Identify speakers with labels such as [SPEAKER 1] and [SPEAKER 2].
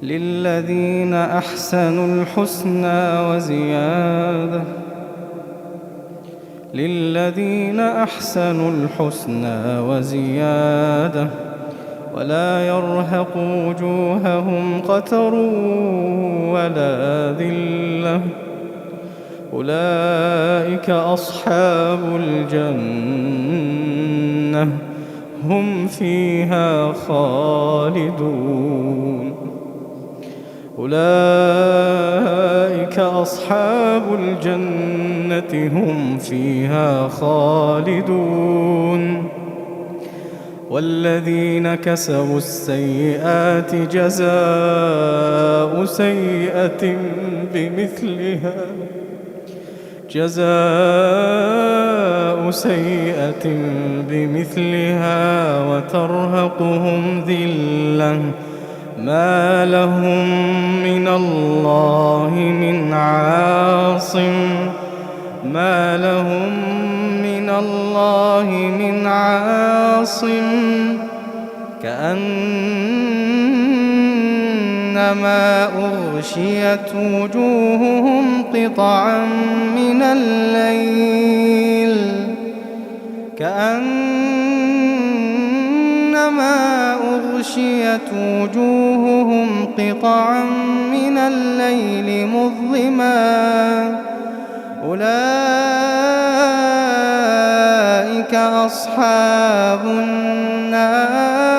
[SPEAKER 1] للذين أحسنوا الحسنى وزيادة ولا يرهق وجوههم قتر ولا ذلة أولئك أصحاب الجنة هم فيها خالدون. أولئك أصحاب الجنة هم فيها خالدون. والذين كسبوا السيئات جزاء سيئة بمثلها وترهقهم ذلة ما لهم من الله من عاصم كأنما أغشيت وجوههم قطعا من الليل مظلما أولئك أصحاب النار